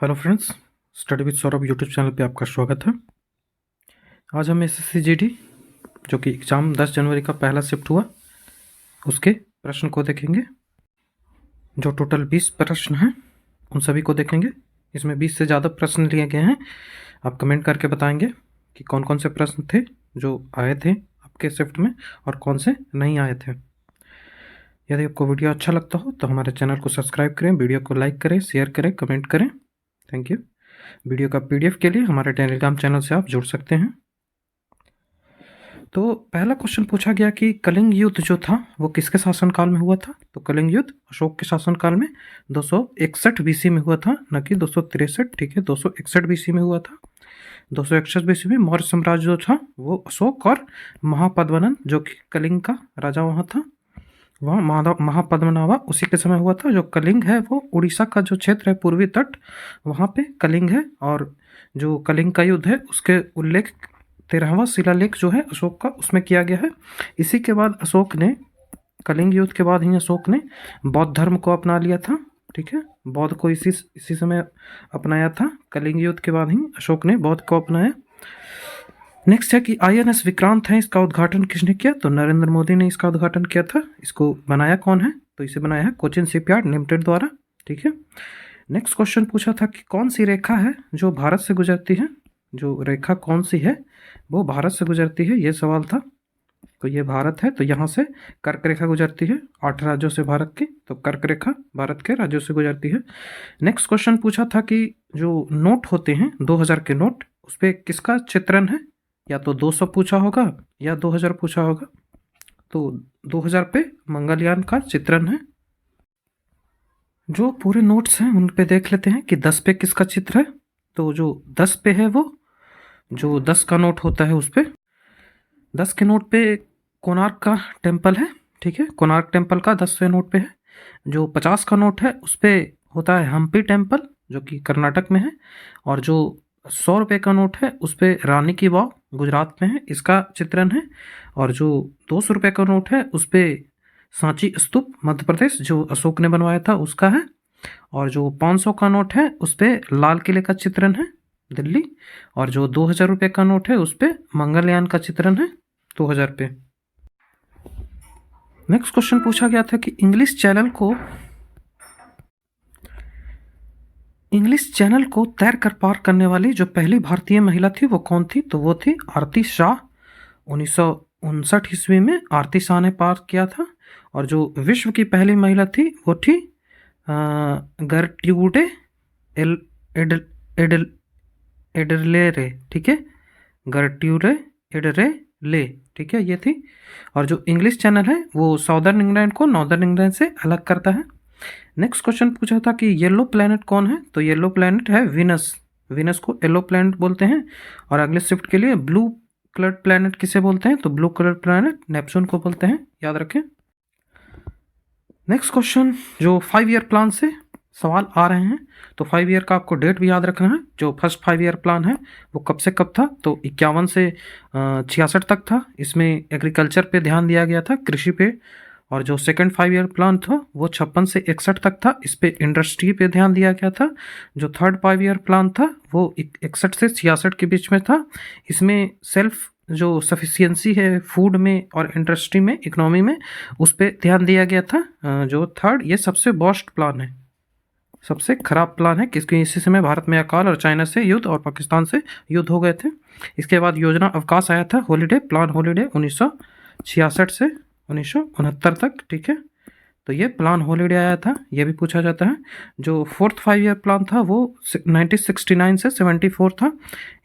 Hello friends, study with Saurabh YouTube channel पे आपका स्वागत है। आज हम एसएससी जीडी जो कि एग्ज़ाम 10 जनवरी का पहला शिफ्ट हुआ उसके प्रश्न को देखेंगे। जो टोटल 20 प्रश्न हैं उन सभी को देखेंगे। इसमें 20 से ज़्यादा प्रश्न लिए गए हैं। आप कमेंट करके बताएंगे कि कौन कौन से प्रश्न थे जो आए थे आपके शिफ्ट में और कौन से नहीं आए थे। यदि आपको वीडियो अच्छा लगता हो तो हमारे चैनल को सब्सक्राइब करें, वीडियो को लाइक करें, शेयर करें, कमेंट करें। Thank you. वीडियो का पीडीएफ के लिए हमारे टेलीग्राम चैनल से आप जुड़ सकते हैं। तो पहला क्वेश्चन पूछा गया कि कलिंग युद्ध जो था वो किसके शासनकाल में हुआ था। तो कलिंग युद्ध अशोक के शासनकाल में 261 बीसी में हुआ था, न कि 263। ठीक है, 261 बीसी में हुआ था। 261 बीसी में मौर्य साम्राज्य जो था वो अशोक और महापद्मनन जो कि कलिंग का राजा वहाँ था, वहाँ महापद्मनाभा उसी के समय हुआ था। जो कलिंग है वो उड़ीसा का जो क्षेत्र है पूर्वी तट, वहाँ पे कलिंग है। और जो कलिंग का युद्ध है उसके उल्लेख 13वां शिलालेख जो है अशोक का उसमें किया गया है। इसी के बाद अशोक ने, कलिंग युद्ध के बाद ही अशोक ने बौद्ध धर्म को अपना लिया था। ठीक है, बौद्ध को इसी समय अपनाया था। कलिंग युद्ध के बाद ही अशोक ने बौद्ध को अपनाया। नेक्स्ट है कि आईएनएस विक्रांत है, इसका उद्घाटन किसने किया। तो नरेंद्र मोदी ने इसका उद्घाटन किया था। इसको बनाया कौन है। तो इसे बनाया है कोचिन शिपयार्ड लिमिटेड द्वारा। ठीक है। नेक्स्ट क्वेश्चन पूछा था कि कौन सी रेखा है जो भारत से गुजरती है। जो रेखा कौन सी है वो भारत से गुजरती है, ये सवाल था। तो ये भारत है, तो यहाँ से कर्क रेखा गुजरती है 8 राज्यों से भारत की। तो कर्क रेखा भारत के राज्यों से गुजरती है। नेक्स्ट क्वेश्चन पूछा था कि जो नोट होते हैं 2000 के नोट, उस पर किसका चित्रण है। या तो 200 पूछा होगा या 2000 पूछा होगा। तो 2000 पे मंगलयान का चित्रण है। जो पूरे नोट्स हैं उन पे देख लेते हैं कि 10 पे किसका चित्र है। तो जो 10 पे है वो जो 10 का नोट होता है उस पे 10 के नोट पे कोणार्क का टेम्पल है। ठीक है, कोणार्क टेम्पल का 10वें नोट पे है। जो 50 का नोट है उस पे होता है हम्पी टेम्पल जो कि कर्नाटक में है। और जो 100 रुपये का नोट है उस पे रानी की वाव गुजरात में है, इसका चित्रण है। और जो 200 रुपये का नोट है उस पे सांची स्तूप मध्य प्रदेश जो अशोक ने बनवाया था उसका है। और जो 500 का नोट है उस पे लाल किले का चित्रण है दिल्ली। और जो 2000 रुपये का नोट है उस पे मंगलयान का चित्रण है 2000 पे। नेक्स्ट क्वेश्चन पूछा गया था कि इंग्लिश चैनल को तैर कर पार करने वाली जो पहली भारतीय महिला थी वो कौन थी। तो वो थी आरती शाह। 1959 ईस्वी में आरती शाह ने पार किया था। और जो विश्व की पहली महिला थी वो थी गर्ट्यूडे एडरले। ठीक है, गर्ट्यूडे एडरले। ठीक है, ये थी। और जो इंग्लिश चैनल है वो साउदर्न इंग्लैंड को नॉर्दर्न इंग्लैंड से अलग करता है। नेक्स्ट क्वेश्चन पूछा था कि येलो प्लैनेट कौन है। तो येलो प्लैनेट है वीनस। वीनस को येलो प्लैनेट बोलते हैं। और अगले शिफ्ट के लिए ब्लू कलर्ड प्लैनेट किसे बोलते हैं। तो ब्लू कलर्ड प्लैनेट नेपच्यून को बोलते हैं, याद रखें। नेक्स्ट क्वेश्चन जो 5 ईयर प्लान से सवाल आ रहे हैं, तो 5 ईयर का आपको डेट भी याद रखना है। जो फर्स्ट 5 ईयर प्लान है वो कब से कब था। तो 51 से 66 तक था। इसमें एग्रीकल्चर पे ध्यान दिया गया था, कृषि पे। और जो सेकंड 5 ईयर प्लान था वो 56 से 61 तक था। इस पे इंडस्ट्री पे ध्यान दिया गया था। जो थर्ड 5 ईयर प्लान था वो 61 से 66 के बीच में था। इसमें सेल्फ जो सफिशिएंसी है फूड में और इंडस्ट्री में, इकोनॉमी में, उस पर ध्यान दिया गया था। जो थर्ड, ये सबसे वर्स्ट प्लान है, सबसे खराब प्लान है, क्योंकि इसी समय भारत में अकाल और चाइना से युद्ध और पाकिस्तान से युद्ध हो गए थे। इसके बाद योजना अवकाश आया था, हॉलीडे प्लान, हॉलीडे 1966 से 1969 तक। ठीक है, तो ये प्लान हॉलीडे आया था, ये भी पूछा जाता है। जो फोर्थ 5 ईयर प्लान था वो 1969 से 74 था।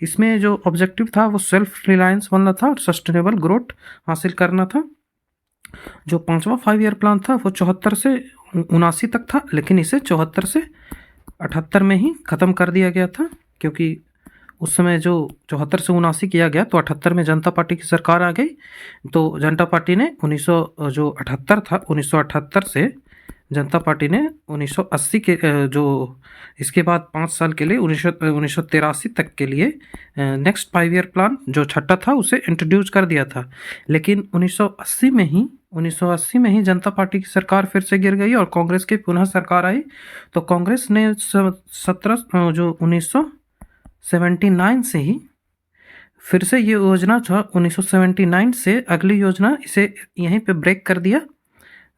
इसमें जो ऑब्जेक्टिव था वो सेल्फ रिलायंस बनना था और सस्टेनेबल ग्रोथ हासिल करना था। जो 5वां 5 ईयर प्लान था वो 74 से 79 तक था, लेकिन इसे 74 से 78 में ही ख़त्म कर दिया गया था। क्योंकि उस समय जो 74 से 79 किया गया तो 78 में जनता पार्टी की सरकार आ गई। तो जनता पार्टी ने 1978 से जनता पार्टी ने 1980 के जो इसके बाद 5 साल के लिए 1983 तक के लिए नेक्स्ट 5 ईयर प्लान जो छठा था उसे इंट्रोड्यूस कर दिया था। लेकिन 1980 में ही 1980 में ही जनता पार्टी की सरकार फिर से गिर गई और कांग्रेस की पुनः सरकार आई। तो कांग्रेस ने 1979 से ही फिर से ये योजना था, 1979 से अगली योजना इसे यहीं पे ब्रेक कर दिया,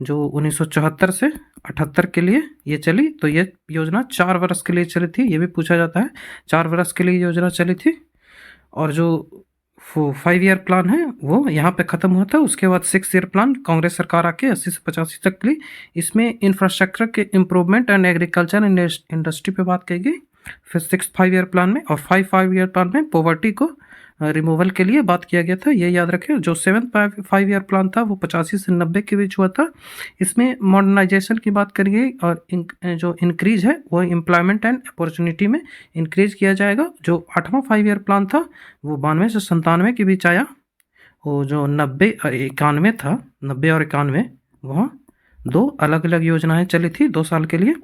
जो 1974 से 78 के लिए ये चली। तो ये योजना 4 वर्ष के लिए चली थी, ये भी पूछा जाता है, 4 वर्ष के लिए योजना चली थी। और जो 5 ईयर प्लान है वो यहाँ पे ख़त्म हुआ था। उसके बाद 6 ईयर प्लान कांग्रेस सरकार आके 80 से 85 तक ली। इसमें इंफ्रास्ट्रक्चर के इम्प्रूवमेंट एंड एग्रीकल्चर इंडस्ट्री पे बात की गई। फिर 5 ईयर प्लान में और 5 ईयर प्लान में पॉवर्टी को रिमूवल के लिए बात किया गया था, ये याद रखें। जो 5 ईयर प्लान था वो 85 से 90 के बीच हुआ था। इसमें मॉडर्नाइजेशन की बात करी गई और जो इंक्रीज है वो एम्प्लॉयमेंट एंड अपॉर्चुनिटी में इंक्रीज किया जाएगा। जो 8वां 5 ईयर प्लान था वो 92 से 97 के बीच आया। वो जो 90 और 91 था, 90 और 91, वहाँ 2 अलग अलग योजनाएं चली थी 2 साल के लिए।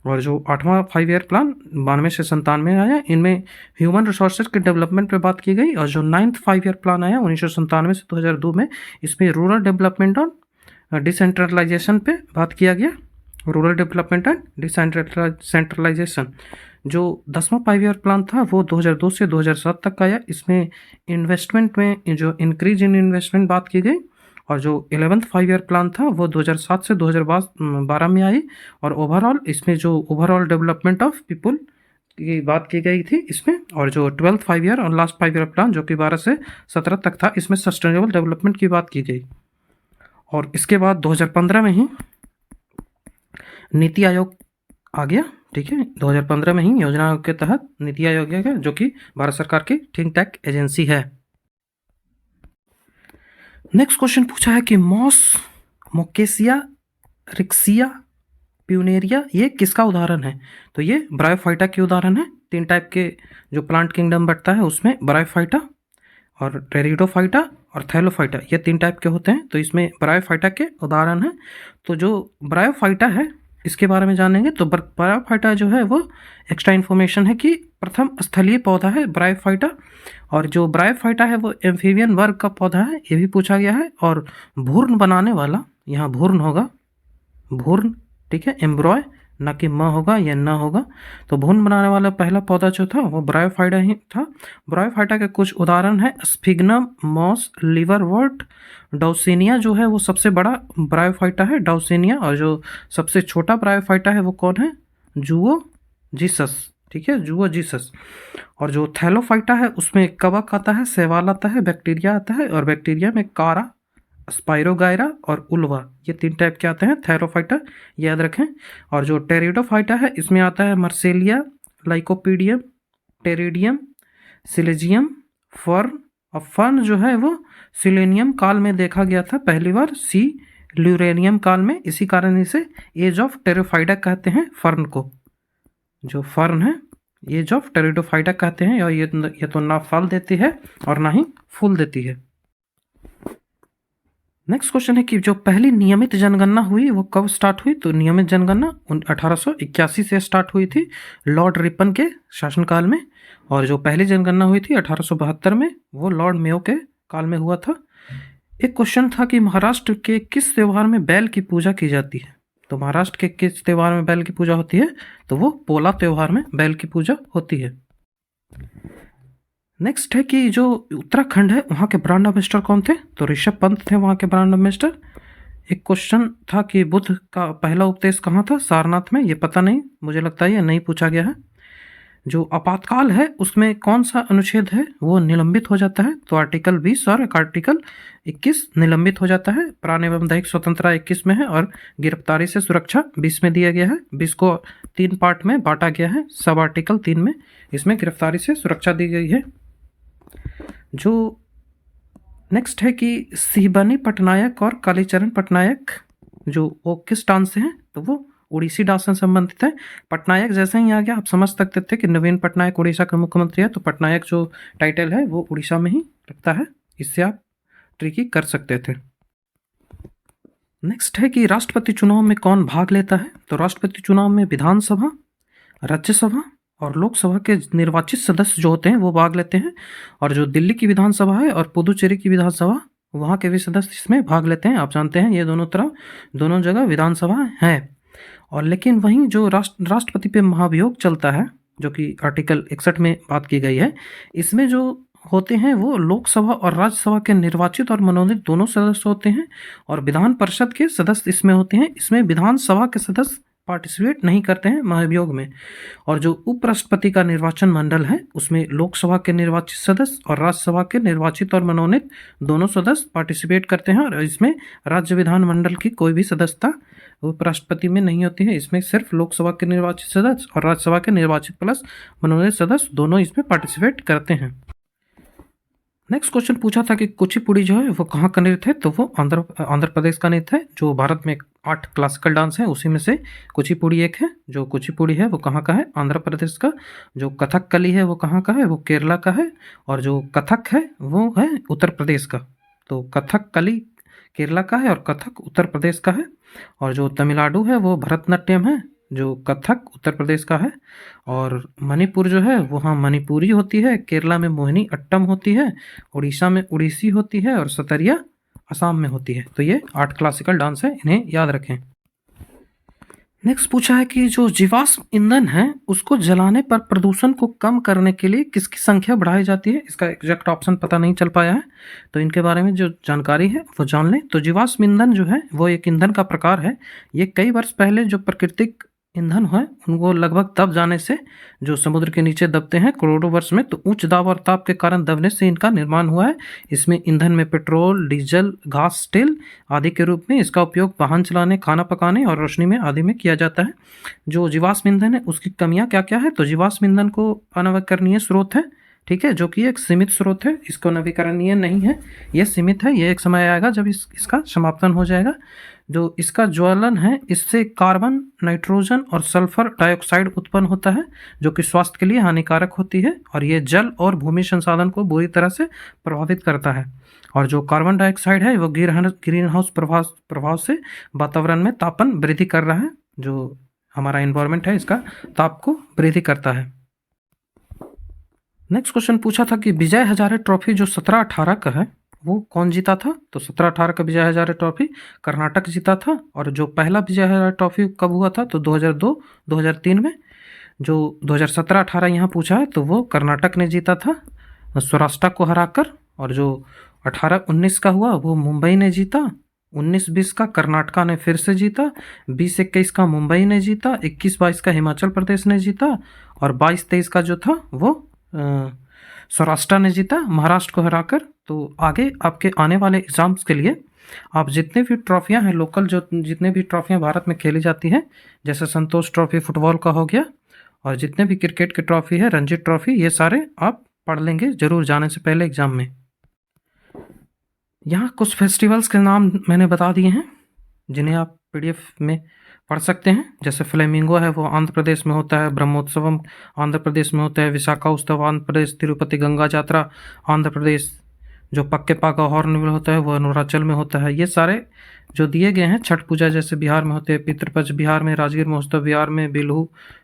और जो 8वां 5 ईयर प्लान 92 से 97 में आया, इनमें ह्यूमन रिसोर्सेज के डेवलपमेंट पे बात की गई। और जो 9th 5 ईयर प्लान आया 1997 से 2002 में, इसमें रूरल डेवलपमेंट और डिसेंट्रलाइजेशन पे बात किया गया। Rural development and decentralisation. जो 10वां 5 ईयर प्लान था वो 2002 से 2007 तक आया। इसमें इन्वेस्टमेंट में जो इंक्रीज इन इन्वेस्टमेंट बात की गई। और जो 11th 5 ईयर प्लान था वो 2007 से 2012 में आई। और ओवरऑल इसमें जो ओवरऑल डेवलपमेंट ऑफ पीपल की बात की गई थी इसमें। और जो 12th 5 ईयर और लास्ट 5 ईयर प्लान जो कि 12 से 17 तक था, इसमें सस्टेनेबल डेवलपमेंट की बात की गई। और इसके बाद 2015 में ही नीति आयोग आ गया, ठीक है। 2015 में ही योजना के तहत नीति आयोग आ गया, जो कि भारत सरकार की थिंक टैंक एजेंसी है। नेक्स्ट क्वेश्चन पूछा है कि मॉस, मोकेसिया, रिक्सिया, प्यूनेरिया ये किसका उदाहरण है? तो ये ब्रायोफाइटा के उदाहरण है। 3 टाइप के जो प्लांट किंगडम बढ़ता है उसमें ब्रायोफाइटा और टेरिडोफाइटा और थैलोफाइटा, ये 3 टाइप के होते हैं। तो इसमें ब्रायोफाइटा के उदाहरण है। तो जो ब्रायोफाइटा है इसके बारे में जानेंगे। तो ब्रायोफाइटा जो है वो एक्स्ट्रा इन्फॉर्मेशन है कि प्रथम स्थलीय पौधा है ब्रायोफाइटा। और जो ब्रायोफाइटा है वो एम्फीबियन वर्ग का पौधा है, ये भी पूछा गया है। और भूर्ण बनाने वाला, यहाँ भूर्ण होगा, भूर्ण, ठीक है, एम्ब्रॉय, ना कि म होगा या न होगा। तो भूर्ण बनाने वाला पहला पौधा जो था वो ब्रायोफाइटा ही था। ब्रायोफाइटा के कुछ उदाहरण है स्फिग्नम, मॉस, लिवरवर्ट, डाउसिनिया जो है वो सबसे बड़ा ब्रायोफाइटा है, डाउसिनिया। और जो सबसे छोटा ब्रायोफाइटा है वो कौन है? जुओ जीसस, ठीक है, जुओ जीसस। और जो थैलोफाइटा है उसमें कवक आता है, शैवाल आता है, बैक्टीरिया आता है। और बैक्टीरिया में कारा, स्पाइरोगायरा और उल्वा, ये 3 टाइप के आते हैं थैरोफाइटा, याद रखें। और जो टेरिडोफाइटा है इसमें आता है मर्सेलिया, लाइकोपीडियम, टेरिडियम, सिलेजियम, फर्न। और फर्न जो है वो सिलेनियम काल में देखा गया था पहली बार, सी ल्यूरेनियम काल में। इसी कारण इसे एज ऑफ टेरिडोफाइटा कहते हैं फर्न को। जो फर्न है एज ऑफ टेरिडोफाइटा कहते हैं। और ये तो ना फल देती है और ना ही फूल देती है। नेक्स्ट क्वेश्चन है कि जो पहली नियमित जनगणना हुई वो कब स्टार्ट हुई? तो नियमित जनगणना 1881 से स्टार्ट हुई थी लॉर्ड रिपन के शासनकाल में। और जो पहली जनगणना हुई थी 1872 में, वो लॉर्ड मेयो के काल में हुआ था। एक क्वेश्चन था कि महाराष्ट्र के किस त्योहार में बैल की पूजा की जाती है? तो महाराष्ट्र के किस त्योहार में बैल की पूजा होती है? तो वो पोला त्योहार में बैल की पूजा होती है। नेक्स्ट है कि जो उत्तराखंड है वहाँ के ब्रांड एम्बेसडर कौन थे? तो ऋषभ पंत थे वहाँ के ब्रांड एम्बेसडर। एक क्वेश्चन था कि बुद्ध का पहला उपदेश कहाँ था? सारनाथ में। ये पता नहीं, मुझे लगता है ये नहीं पूछा गया है। जो आपातकाल है उसमें कौन सा अनुच्छेद है वो निलंबित हो जाता है? तो आर्टिकल 20 और आर्टिकल 21 निलंबित हो जाता है। प्राण एवं दैहिक स्वतंत्रता 21 में है और गिरफ्तारी से सुरक्षा 20 में दिया गया है। 20 को 3 पार्ट में बांटा गया है, सब आर्टिकल 3 में इसमें गिरफ्तारी से सुरक्षा दी गई है। जो नेक्स्ट है कि सिहबनी पटनायक और कालीचरण पटनायक जो वो किस डांस से हैं? तो वो उड़ीसी डांस से संबंधित है। पटनायक जैसे ही आ गया आप समझ सकते थे कि नवीन पटनायक उड़ीसा का मुख्यमंत्री है, तो पटनायक जो टाइटल है वो उड़ीसा में ही रखता है, इससे आप ट्रिकी कर सकते थे। नेक्स्ट है कि राष्ट्रपति चुनाव में कौन भाग लेता है? तो राष्ट्रपति चुनाव में विधानसभा, राज्यसभा और लोकसभा के निर्वाचित सदस्य जो होते हैं वो भाग लेते हैं। और जो दिल्ली की विधानसभा है और पुदुचेरी की विधानसभा वहाँ के भी सदस्य इसमें भाग लेते हैं। आप जानते हैं ये दोनों जगह विधानसभा है। और लेकिन वहीं जो राष्ट्रपति पे महाभियोग चलता है, जो कि आर्टिकल 61 में बात की गई है, इसमें जो होते हैं वो लोकसभा और राज्यसभा के निर्वाचित और मनोनीत दोनों सदस्य होते हैं, और विधान परिषद के सदस्य इसमें होते हैं। इसमें विधानसभा के सदस्य पार्टिसिपेट नहीं करते हैं महाभियोग में। और जो उपराष्ट्रपति का निर्वाचन मंडल है उसमें लोकसभा के निर्वाचित सदस्य और राज्यसभा के निर्वाचित और मनोनीत दोनों सदस्य पार्टिसिपेट करते हैं। और इसमें राज्य विधानमंडल की कोई भी सदस्यता उपराष्ट्रपति में नहीं होती है। इसमें सिर्फ लोकसभा के निर्वाचित सदस्य और राज्यसभा के निर्वाचित प्लस मनोनीत सदस्य दोनों इसमें पार्टिसिपेट करते हैं। नेक्स्ट क्वेश्चन पूछा था कि कुचिपुड़ी जो है वो कहाँ का नृत्य है, तो वो आंध्र प्रदेश का नृत्य है। जो भारत में 8 क्लासिकल डांस है उसी में से कुचिपुड़ी एक है। जो कुचिपुड़ी है वो कहाँ का है, आंध्र प्रदेश का। जो कथकली है वो कहाँ का है, वो केरला का है। और जो कथक है वो है उत्तर प्रदेश का। तो कथकली केरला का है और कथक उत्तर प्रदेश का है। और जो तमिलनाडु है वो भरतनाट्यम है, जो कथक उत्तर प्रदेश का है। और मणिपुर जो है वो हाँ मणिपुरी होती है। केरला में मोहिनी अट्टम होती है। उड़ीसा में उड़ीसी होती है। और सतरिया असम में होती है। तो ये 8 क्लासिकल डांस है, इन्हें याद रखें। नेक्स्ट पूछा है कि जो जीवाश्म ईंधन है उसको जलाने पर प्रदूषण को कम करने के लिए किसकी संख्या बढ़ाई जाती है। इसका एग्जैक्ट ऑप्शन पता नहीं चल पाया है, तो इनके बारे में जो जानकारी है वो जान लें। तो जीवाश्म ईंधन जो है वो एक ईंधन का प्रकार है। ये कई वर्ष पहले जो प्राकृतिक ईंधन है उनको लगभग दब जाने से, जो समुद्र के नीचे दबते हैं करोड़ों वर्ष में, तो उच्च दाब और ताप के कारण दबने से इनका निर्माण हुआ है। इसमें ईंधन में पेट्रोल, डीजल, घास, तेल आदि के रूप में इसका उपयोग वाहन चलाने, खाना पकाने और रोशनी में आदि में किया जाता है। जो जीवाश्म ईंधन है उसकी कमियां क्या क्या है, तो जीवाश्म ईंधन को अनवकरणीय स्रोत है, ठीक है, जो कि एक सीमित स्रोत है। इसको नवीकरणीय नहीं है, यह सीमित है। यह एक समय आएगा जब इसका समापन हो जाएगा। जो इसका ज्वलन है इससे कार्बन, नाइट्रोजन और सल्फर डाइऑक्साइड उत्पन्न होता है, जो कि स्वास्थ्य के लिए हानिकारक होती है। और ये जल और भूमि संसाधन को बुरी तरह से प्रभावित करता है। और जो कार्बन डाइऑक्साइड है वो ग्रीन हाउस प्रभाव से वातावरण में तापन वृद्धि कर रहा है। जो हमारा एनवायरनमेंट है इसका ताप को वृद्धि करता है। नेक्स्ट क्वेश्चन पूछा था कि विजय हजारे ट्रॉफी जो 17-18 का है वो कौन जीता था, तो 17-18 का विजय हजारे ट्रॉफी कर्नाटक जीता था। और जो पहला विजय हजारे ट्रॉफी कब हुआ था, तो 2002-2003 में। जो 2017-18 यहाँ पूछा है तो वो कर्नाटक ने जीता था सौराष्ट्र को हराकर। और जो 18-19 का हुआ वो मुंबई ने जीता। 19-20 का कर्नाटका ने फिर से जीता। 20-21 का मुंबई ने जीता। 21-22 का हिमाचल प्रदेश ने जीता। और 22-23 का जो था वो सौराष्ट्र ने जीता महाराष्ट्र को हराकर। तो आगे आपके आने वाले एग्जाम्स के लिए आप जितने भी ट्रॉफियां हैं लोकल, जो जितने भी ट्रॉफियां भारत में खेली जाती हैं, जैसे संतोष ट्रॉफी फुटबॉल का हो गया, और जितने भी क्रिकेट की ट्रॉफी है, रणजी ट्रॉफी, ये सारे आप पढ़ लेंगे जरूर जाने से पहले एग्जाम में। यहाँ कुछ फेस्टिवल्स के नाम मैंने बता दिए हैं जिन्हें आप PDF में पढ़ सकते हैं। जैसे फ्लेमिंगो है वो आंध्र प्रदेश में होता है। ब्रह्मोत्सवम आंध्र प्रदेश में होता है। विशाखा उत्सव आंध्र प्रदेश। तिरुपति गंगा यात्रा आंध्र प्रदेश। जो पक्के पाका हॉर्नबिल होता है वो अरुणाचल में होता है। ये सारे जो दिए गए हैं, छठ पूजा जैसे बिहार में होते हैं, पितृपक्ष बिहार में, राजगीर महोत्सव बिहार में,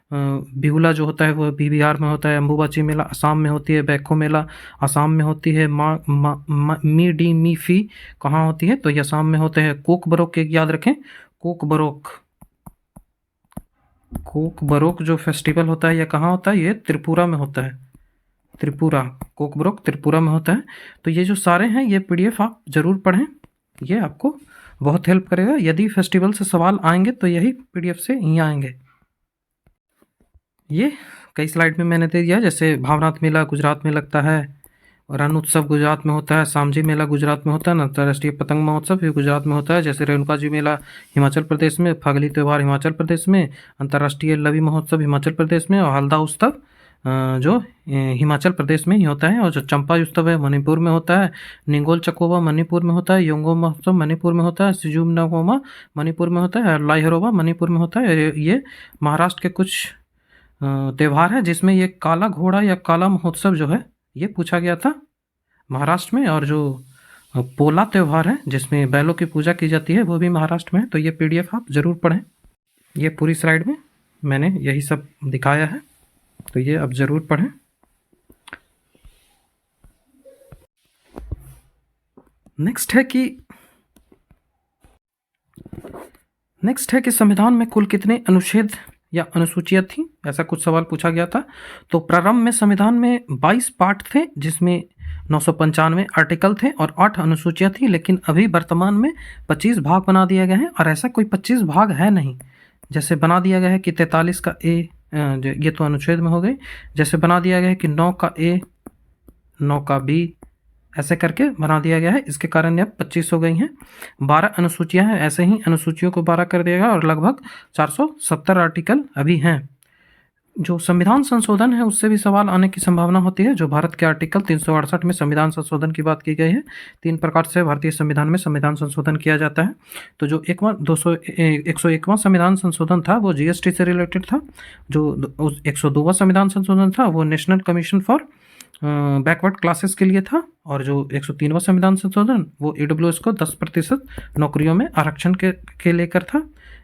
बिहुला जो होता है वो भी बिहार में होता है। अम्बुबाची मेला असम में होती है। बैखो मेला असम में होती है। मी डी मी फी कहाँ होती है, तो ये असम में होते हैं। कोक बरोक एक याद रखें, कोक बरोक जो फेस्टिवल होता है ये कहाँ होता है, ये त्रिपुरा में होता है। त्रिपुरा, कोक बरोक त्रिपुरा में होता है। तो ये जो सारे हैं ये PDF आप जरूर पढ़ें, ये आपको बहुत हेल्प करेगा। यदि फेस्टिवल से सवाल आएंगे तो यही PDF से ही आएंगे। ये कई स्लाइड में मैंने दे दिया, जैसे भावनाथ मेला गुजरात में लगता है, रण उत्सव गुजरात में होता है, सामजी मेला गुजरात में होता है, अंतर्राष्ट्रीय पतंग महोत्सव भी गुजरात में होता है। जैसे रेणुका जी मेला हिमाचल प्रदेश में, फागली त्यौहार हिमाचल प्रदेश में, अंतर्राष्ट्रीय लवी महोत्सव हिमाचल प्रदेश में, और हल्दा उत्सव जो हिमाचल प्रदेश में ही होता है। और जो चंपा उत्सव है मणिपुर में होता है। निंगोल चकोबा मणिपुर में होता है। योंगो महोत्सव मणिपुर में होता है। सिजुम नगोमा मणिपुर में होता है। लाइहरोबा मणिपुर में होता है। ये महाराष्ट्र के कुछ त्यौहार है जिसमें ये काला घोड़ा या काला महोत्सव जो है ये पूछा गया था महाराष्ट्र में। और जो पोला त्यौहार है जिसमें बैलों की पूजा की जाती है वो भी महाराष्ट्र में है। तो ये PDF आप ज़रूर पढ़ें। ये पूरी स्लाइड में मैंने यही सब दिखाया है, तो ये आप ज़रूर पढ़ें। नेक्स्ट है कि संविधान में कुल कितने अनुच्छेद या अनुसूचियां थी, ऐसा कुछ सवाल पूछा गया था। तो प्रारंभ में संविधान में 22 पार्ट थे, जिसमें 995 आर्टिकल थे और 8 अनुसूचियां थी, लेकिन अभी वर्तमान में 25 भाग बना दिया गया है। और ऐसा कोई 25 भाग है नहीं, जैसे बना दिया गया है कि 43 का ए, ये तो अनुच्छेद में हो गई, जैसे बना दिया गया है कि 9 का ए, 9 का बी, ऐसे करके बना दिया गया है। इसके कारण अब 25 हो गई हैं। 12 अनुसूचियां हैं, ऐसे ही अनुसूचियों को 12 कर दिया गया और लगभग 470 आर्टिकल अभी हैं। जो संविधान संशोधन है उससे भी सवाल आने की संभावना होती है। जो भारत के आर्टिकल 368 में संविधान संशोधन की बात की गई है, 3 प्रकार से भारतीय संविधान में संविधान संशोधन किया जाता है। तो जो 101वां संविधान संशोधन था वो जीएसटी से रिलेटेड था। जो 102वां संविधान संशोधन था वो national commission for backward classes के लिए था। और जो 103वां संविधान संशोधन वो ईडब्ल्यूएस को 10% नौकरियों में आरक्षण के लेकर था,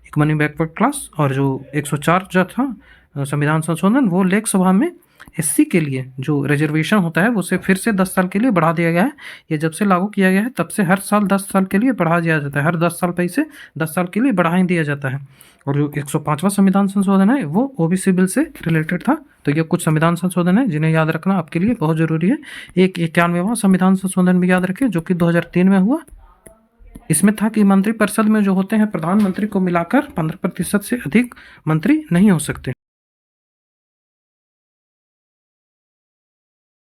इकोनॉमी बैकवर्ड क्लास। और जो 104 जो था संविधान संशोधन वो लोकसभा में एससी के लिए जो रिजर्वेशन होता है उसे फिर से 10 साल के लिए बढ़ा दिया गया है। ये जब से लागू किया गया है तब से हर साल 10 साल के लिए बढ़ा दिया जाता है, हर 10 साल पे इसे 10 साल के लिए बढ़ा ही दिया जाता है। और जो 105वां संविधान संशोधन है वो ओबीसी बिल से रिलेटेड था। तो ये कुछ संविधान संशोधन है जिन्हें याद रखना आपके लिए बहुत जरूरी है। एक 91वां संविधान संशोधन भी याद रखें जो कि 2003 में हुआ। इसमें था कि मंत्रिपरिषद में जो होते हैं प्रधानमंत्री को मिलाकर 15% से अधिक मंत्री नहीं हो सकते।